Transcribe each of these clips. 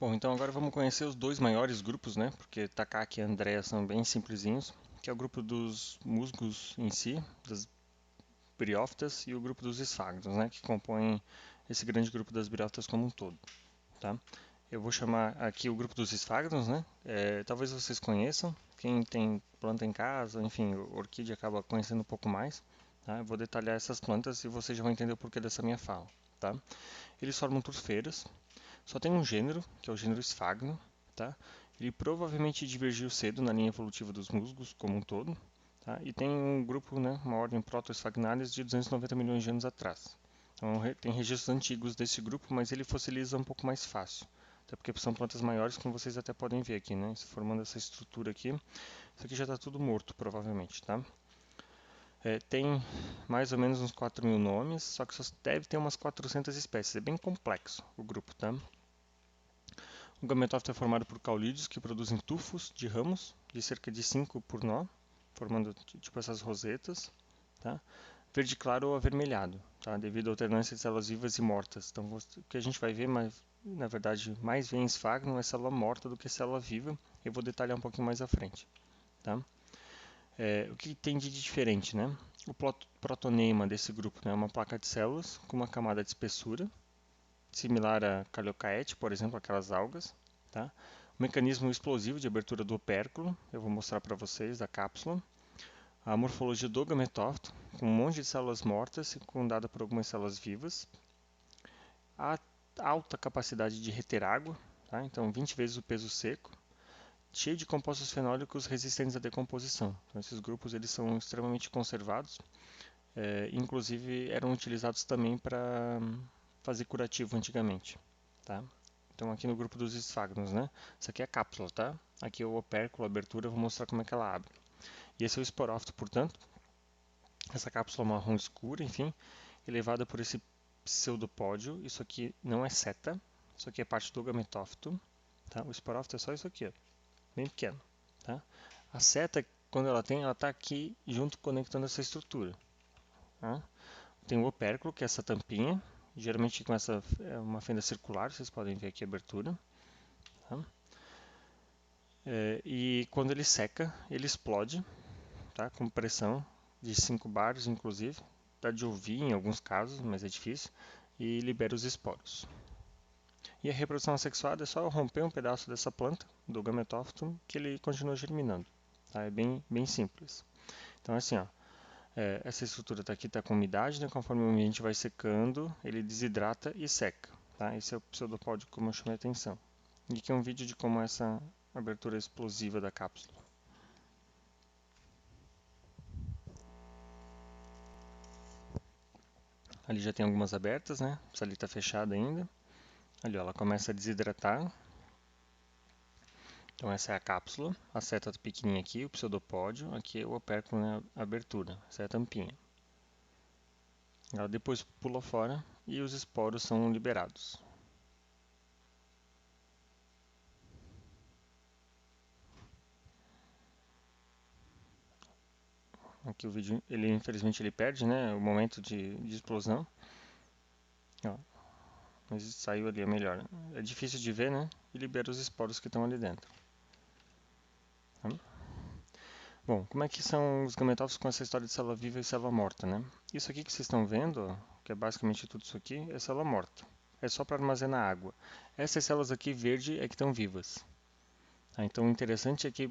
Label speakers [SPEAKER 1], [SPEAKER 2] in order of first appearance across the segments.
[SPEAKER 1] Bom, então agora vamos conhecer os dois maiores grupos, né? Porque Takaki e Andrea são bem simplesinhos, que é o grupo dos musgos em si, das briófitas, e o grupo dos esfagnos, né? Que compõem esse grande grupo das briófitas como um todo, tá? Eu vou chamar aqui o grupo dos esfagnos, né? Talvez vocês conheçam, quem tem planta em casa, enfim, orquídea acaba conhecendo um pouco mais, tá? Eu vou detalhar essas plantas e vocês já vão entender o porquê dessa minha fala, tá? Eles formam turfeiras. Só tem um gênero, que é o gênero Sphagno, tá? Ele provavelmente divergiu cedo na linha evolutiva dos musgos como um todo, tá? E tem um grupo, né, uma ordem Protosphagnales de 290 milhões de anos atrás. Então tem registros antigos desse grupo, mas ele fossiliza um pouco mais fácil, até porque são plantas maiores, como vocês até podem ver aqui, né? Formando essa estrutura aqui. Isso aqui já está tudo morto, provavelmente, tá? Tem mais ou menos uns 4.000 nomes, só que só deve ter umas 400 espécies. É bem complexo o grupo, tá? O gametófito é formado por caulídeos que produzem tufos de ramos de cerca de 5 por nó, formando tipo essas rosetas, tá? Verde claro ou avermelhado, tá? Devido à alternância de células vivas e mortas. Então, o que a gente vai ver, mas, na verdade, mais vem em esfagno é célula morta do que célula viva. Eu vou detalhar um pouquinho mais à frente, tá? O que tem de diferente, né? O protonema desse grupo, né, é uma placa de células com uma camada de espessura, similar a calhocaete, por exemplo, aquelas algas, tá? O mecanismo explosivo de abertura do opérculo, eu vou mostrar para vocês, da cápsula. A morfologia do gametófito, com um monte de células mortas circundada por algumas células vivas. A alta capacidade de reter água, tá? Então 20 vezes o peso seco, cheio de compostos fenólicos resistentes à decomposição. Então, esses grupos eles são extremamente conservados, inclusive eram utilizados também para fazer curativo antigamente, tá? Então aqui no grupo dos esfagnos, né? Isso aqui é a cápsula, tá? Aqui é o opérculo, a abertura, eu vou mostrar como é que ela abre. E esse é o esporófito, portanto, essa cápsula marrom escura, enfim, elevada por esse pseudopódio. Isso aqui não é seta, isso aqui é parte do gametófito, tá? O esporófito é só isso aqui, ó, bem pequeno, tá? A seta, quando ela está aqui junto conectando essa estrutura, tá? Tem o opérculo, que é essa tampinha, geralmente com essa uma fenda circular, vocês podem ver aqui a abertura, tá? E quando ele seca, ele explode, tá? Com pressão de 5 bares, inclusive. Dá de ouvir em alguns casos, mas é difícil. E libera os esporos. E a reprodução assexuada é só romper um pedaço dessa planta, do gametófito, que ele continua germinando. Tá? É bem simples. Então, assim, ó, essa estrutura aqui está com umidade, né? Conforme o ambiente vai secando, ele desidrata e seca. Tá? Esse é o pseudopódio, como eu chamei a atenção. E aqui é um vídeo de como é essa abertura explosiva da cápsula. Ali já tem algumas abertas, né? Essa ali está fechada ainda. Ali, ó, ela começa a desidratar. Então essa é a cápsula, a seta pequenininha aqui, o pseudopódio, aqui é o opérculo, né, a abertura, essa é a tampinha. Ela depois pula fora e os esporos são liberados. Aqui o vídeo, infelizmente ele perde, né, o momento de explosão. Ó, mas saiu ali, é melhor. É difícil de ver, né, e libera os esporos que estão ali dentro. Tá? Bom, como é que são os gametófitos com essa história de célula viva e célula morta, né? Isso aqui que vocês estão vendo, ó, que é basicamente tudo isso aqui, é célula morta. É só para armazenar água. Essas células aqui verde é que estão vivas. Tá? Então o interessante é que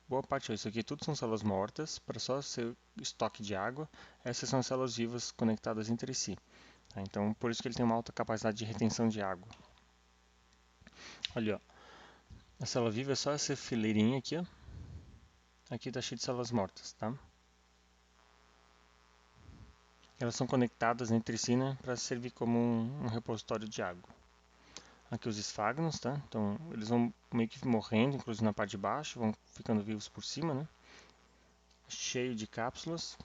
[SPEAKER 1] boa parte disso aqui tudo são células mortas, para só ser estoque de água. Essas são células vivas conectadas entre si. Tá? Então por isso que ele tem uma alta capacidade de retenção de água. Olha, ó, a célula viva é só essa fileirinha aqui, ó. Aqui está cheio de células mortas, tá? Elas são conectadas entre si, né, para servir como um repositório de água. Aqui os esfagnos, tá? Então eles vão meio que morrendo, inclusive na parte de baixo, vão ficando vivos por cima, né? Cheio de cápsulas.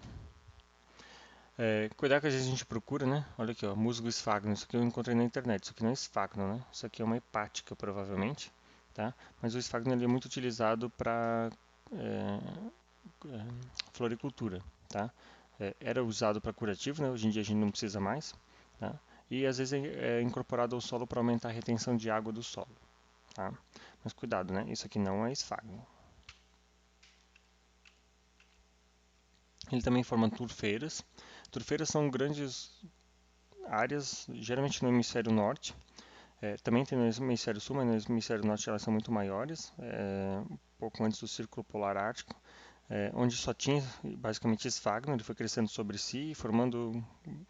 [SPEAKER 1] Cuidado que às vezes a gente procura, né? Olha aqui, ó, musgo esfagno. Isso aqui eu encontrei na internet. Isso aqui não é esfagno, né? Isso aqui é uma hepática, provavelmente, tá? Mas o esfagno ele é muito utilizado para é, floricultura, tá? Era usado para curativo, né? Hoje em dia a gente não precisa mais, tá? E às vezes é incorporado ao solo para aumentar a retenção de água do solo. tá? Mas cuidado, né? Isso aqui não é esfagno. Ele também forma turfeiras. Turfeiras são grandes áreas, geralmente no hemisfério norte. Também tem no hemisfério sul, mas no hemisfério norte elas são muito maiores, um pouco antes do Círculo Polar Ártico, onde só tinha basicamente esfagno. Ele foi crescendo sobre si, formando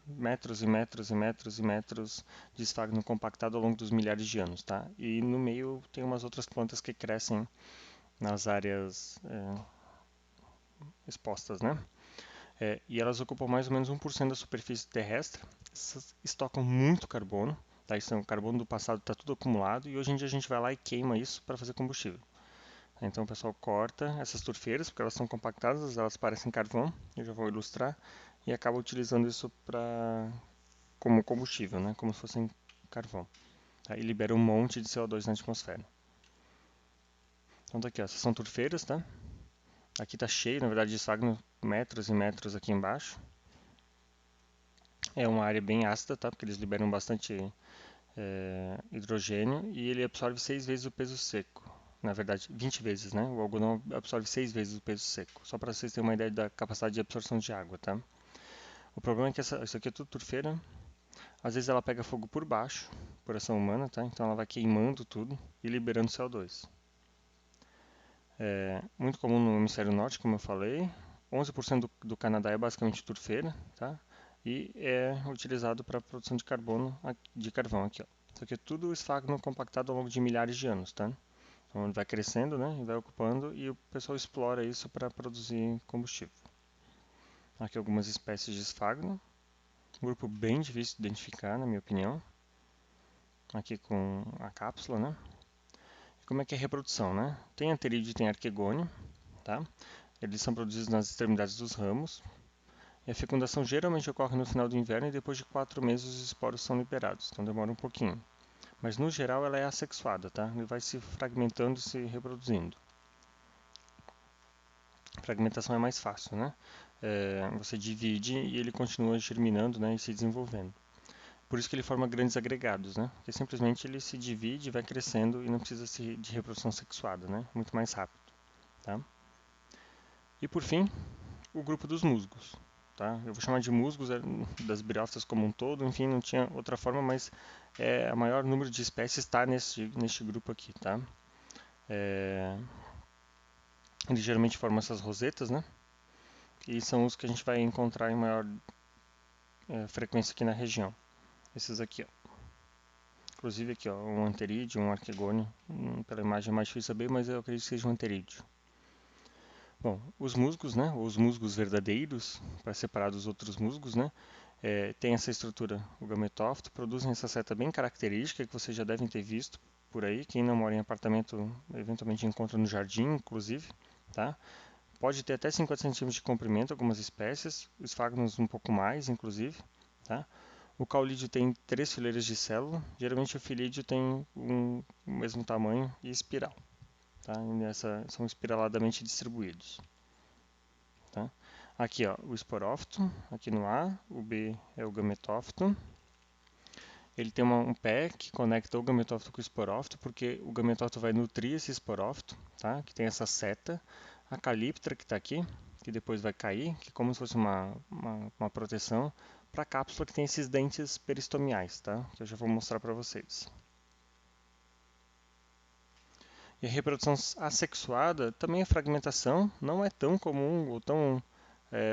[SPEAKER 1] metros e metros e metros e metros de esfagno compactado ao longo dos milhares de anos, tá? E no meio tem umas outras plantas que crescem nas áreas expostas, né? E elas ocupam mais ou menos 1% da superfície terrestre, estocam muito carbono, tá? Isso é o carbono do passado, está tudo acumulado, e hoje em dia a gente vai lá e queima isso para fazer combustível. Então o pessoal corta essas turfeiras, porque elas são compactadas, elas parecem carvão, eu já vou ilustrar, e acaba utilizando isso como combustível, né? Como se fossem carvão. Tá? E libera um monte de CO2 na atmosfera. Então tá aqui, ó, essas são turfeiras, tá? Aqui está cheio, na verdade, de esfagno, metros e metros aqui embaixo. É uma área bem ácida, tá? Porque eles liberam bastante hidrogênio e ele absorve 6 vezes o peso seco. Na verdade, 20 vezes, né? O algodão absorve 6 vezes o peso seco. Só para vocês terem uma ideia da capacidade de absorção de água, tá? O problema é que isso aqui é tudo turfeira. Às vezes ela pega fogo por baixo, por ação humana, tá? Então ela vai queimando tudo e liberando CO2. Muito comum no hemisfério norte, como eu falei. 11% do Canadá é basicamente turfeira, tá? E é utilizado para a produção de carbono, de carvão aqui, ó. Isso aqui é tudo esfagno compactado ao longo de milhares de anos, tá? Então ele vai crescendo, né, e vai ocupando, e o pessoal explora isso para produzir combustível. Aqui algumas espécies de esfagno, um grupo bem difícil de identificar, na minha opinião. Aqui com a cápsula, né? E como é que é a reprodução, né? Tem anterídeo e tem arquegônio, tá? Eles são produzidos nas extremidades dos ramos. E a fecundação geralmente ocorre no final do inverno e depois de 4 meses os esporos são liberados, então demora um pouquinho. Mas no geral ela é assexuada, tá? Ele vai se fragmentando e se reproduzindo. A fragmentação é mais fácil, né? Você divide e ele continua germinando, né, e se desenvolvendo. Por isso que ele forma grandes agregados, né? Porque simplesmente ele se divide, vai crescendo e não precisa de reprodução sexuada, né? Muito mais rápido, tá? E por fim, o grupo dos musgos. Tá? Eu vou chamar de musgos das briófitas como um todo, enfim, não tinha outra forma, mas o maior número de espécies está neste grupo aqui. Tá? Eles geralmente formam essas rosetas, né? E são os que a gente vai encontrar em maior frequência aqui na região. Esses aqui, ó. Inclusive aqui, ó, um anterídeo, um arquegônio. Pela imagem é mais difícil saber, mas eu acredito que seja um anterídeo. Bom, os musgos, né, os musgos verdadeiros, para separar dos outros musgos, né, tem essa estrutura, o gametófito, produzem essa seta bem característica que vocês já devem ter visto por aí. Quem não mora em apartamento eventualmente encontra no jardim, inclusive, tá? Pode ter até 50 centímetros de comprimento, algumas espécies, os esfagnos um pouco mais, inclusive, tá? O caulídeo tem 3 fileiras de célula, geralmente o filídeo tem o mesmo tamanho e espiral. Tá? São espiraladamente distribuídos. Tá? Aqui, ó, o esporófito, aqui no A, o B é o gametófito. Ele tem um pé que conecta o gametófito com o esporófito, porque o gametófito vai nutrir esse esporófito, tá? Que tem essa seta. A calíptra que está aqui, que depois vai cair, que é como se fosse uma proteção para a cápsula que tem esses dentes peristomiais, tá? Que eu já vou mostrar para vocês. E a reprodução assexuada também é fragmentação, não é tão comum ou tão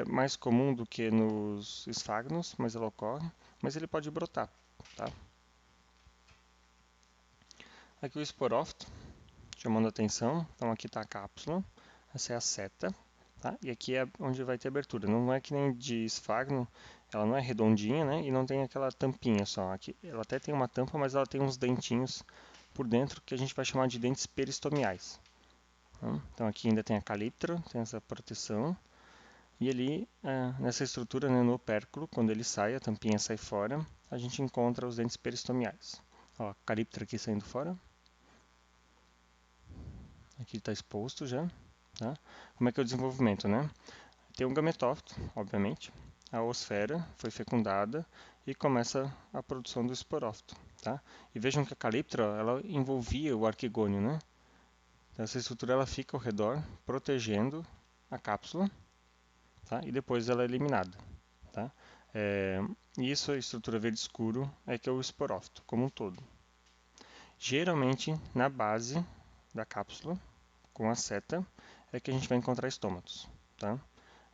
[SPEAKER 1] mais comum do que nos esfagnos, mas ela ocorre, mas ele pode brotar. Tá? Aqui o esporófito, chamando a atenção, então aqui está a cápsula, essa é a seta, tá? E aqui é onde vai ter abertura. Não é que nem de esfagno, ela não é redondinha, né? E não tem aquela tampinha só. Aqui, ela até tem uma tampa, mas ela tem uns dentinhos por dentro que a gente vai chamar de dentes peristomiais. Então aqui ainda tem a calíptra, tem essa proteção. E ali, nessa estrutura, né, no opérculo, quando ele sai, a tampinha sai fora, a gente encontra os dentes peristomiais. Ó, a calíptra aqui saindo fora. Aqui está exposto já. Tá? Como é que é o desenvolvimento, né? Tem um gametófito, obviamente. A oosfera foi fecundada e começa a produção do esporófito. tá? E vejam que a calíptera, ela envolvia o arquigônio, né? Então, essa estrutura ela fica ao redor, protegendo a cápsula, tá? E depois ela é eliminada, tá? E isso, a estrutura verde escuro, é que é o esporófito como um todo. Geralmente, na base da cápsula, com a seta, é que a gente vai encontrar estômatos, tá?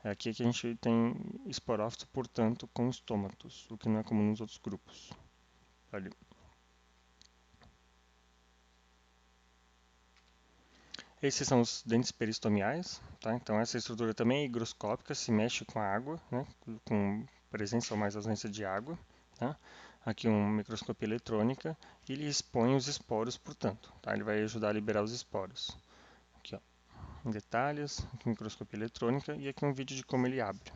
[SPEAKER 1] É aqui que a gente tem esporófito, portanto, com estômatos, o que não é comum nos outros grupos. Ali. Esses são os dentes peristomiais, tá? Então essa estrutura também é higroscópica, se mexe com a água, né? Com presença ou mais ausência de água, tá? Aqui uma microscopia eletrônica e ele expõe os esporos, portanto, tá? Ele vai ajudar a liberar os esporos. Aqui, ó, em detalhes, aqui microscopia eletrônica e aqui um vídeo de como ele abre.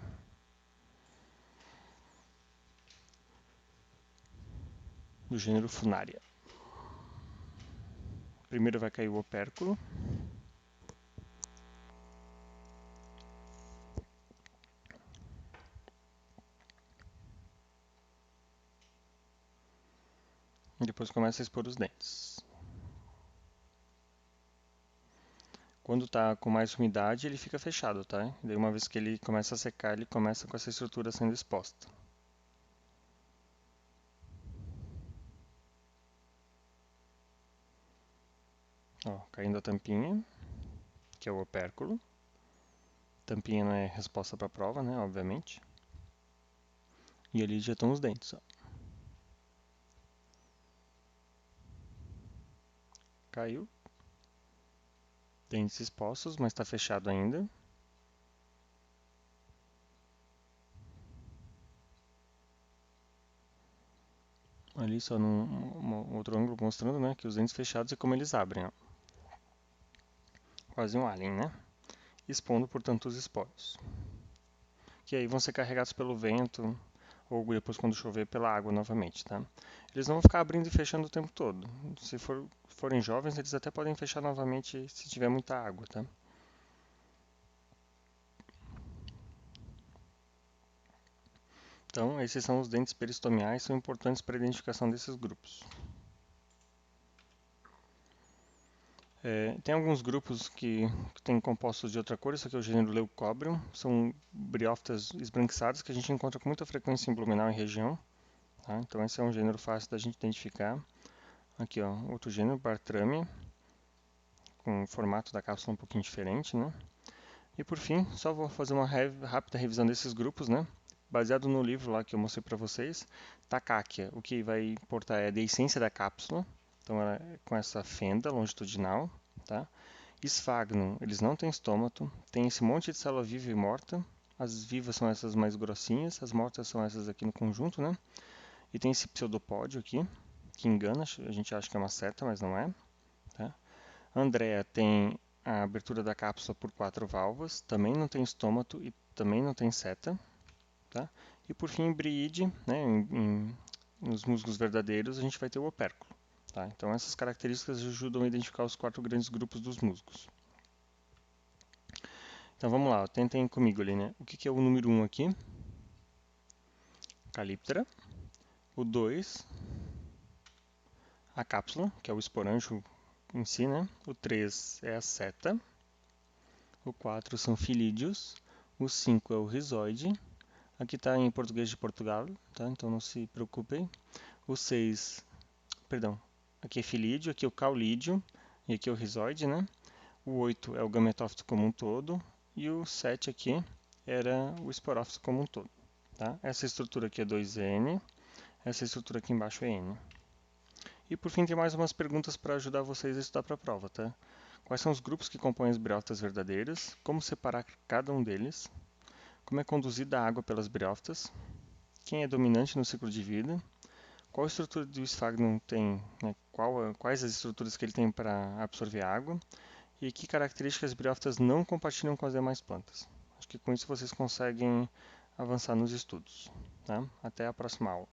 [SPEAKER 1] Do gênero Funaria. Primeiro vai cair o opérculo. E depois começa a expor os dentes. Quando está com mais umidade, ele fica fechado, tá? E daí uma vez que ele começa a secar, ele começa com essa estrutura sendo exposta. Ó, caindo a tampinha, que é o opérculo. Tampinha não é resposta para a prova, né? Obviamente. E ali já estão os dentes, ó. Caiu. Dentes expostos, mas está fechado ainda. Ali só num outro ângulo mostrando, né, que os dentes fechados e como eles abrem, ó. Quase um alien, né? Expondo, portanto, os esporos. Que aí vão ser carregados pelo vento ou depois quando chover pela água novamente, tá? Eles não vão ficar abrindo e fechando o tempo todo. Se forem jovens, eles até podem fechar novamente se tiver muita água, tá? Então, esses são os dentes peristomiais, são importantes para a identificação desses grupos. Tem alguns grupos que têm compostos de outra cor, isso aqui é o gênero Leucobrium, são briófitas esbranquiçadas que a gente encontra com muita frequência em Blumenau e região, tá? Então esse é um gênero fácil da gente identificar. Aqui, ó, outro gênero, Bartramia, com o formato da cápsula um pouquinho diferente, né? E por fim, só vou fazer uma rápida revisão desses grupos, né? Baseado no livro lá que eu mostrei para vocês, Tachycea, o que vai importar é a deiscência da cápsula, então ela é com essa fenda longitudinal, tá? Sphagnum, eles não têm estômato, tem esse monte de célula viva e morta, as vivas são essas mais grossinhas, as mortas são essas aqui no conjunto, né? E tem esse pseudopódio aqui, que engana, a gente acha que é uma seta, mas não é, tá? Andrea tem a abertura da cápsula por 4 válvulas, também não tem estômato e também não tem seta, tá? E por fim, em Briide, né, nos musgos verdadeiros, a gente vai ter o opérculo, tá? Então essas características ajudam a identificar os 4 grandes grupos dos musgos. Então vamos lá, tentem comigo ali, né? O que é o número 1 aqui? Calíptera. O 2, a cápsula, que é o esporângio em si, né? O 3 é a seta. O 4 são filídeos. O 5 é o rizoide. Aqui está em português de Portugal, tá? Então não se preocupem. O 6, perdão, aqui é filídeo, aqui é o caulídeo e aqui é o rizoide, né? O 8 é o gametófito como um todo. E o 7 aqui era o esporófito como um todo. Tá? Essa estrutura aqui é 2N, essa estrutura aqui embaixo é N. E por fim tem mais umas perguntas para ajudar vocês a estudar para a prova, tá? Quais são os grupos que compõem as briófitas verdadeiras? Como separar cada um deles? Como é conduzida a água pelas briófitas? Quem é dominante no ciclo de vida? Qual estrutura do esfagno tem, né? Quais as estruturas que ele tem para absorver água? E que características as briófitas não compartilham com as demais plantas? Acho que com isso vocês conseguem avançar nos estudos, tá? Até a próxima aula.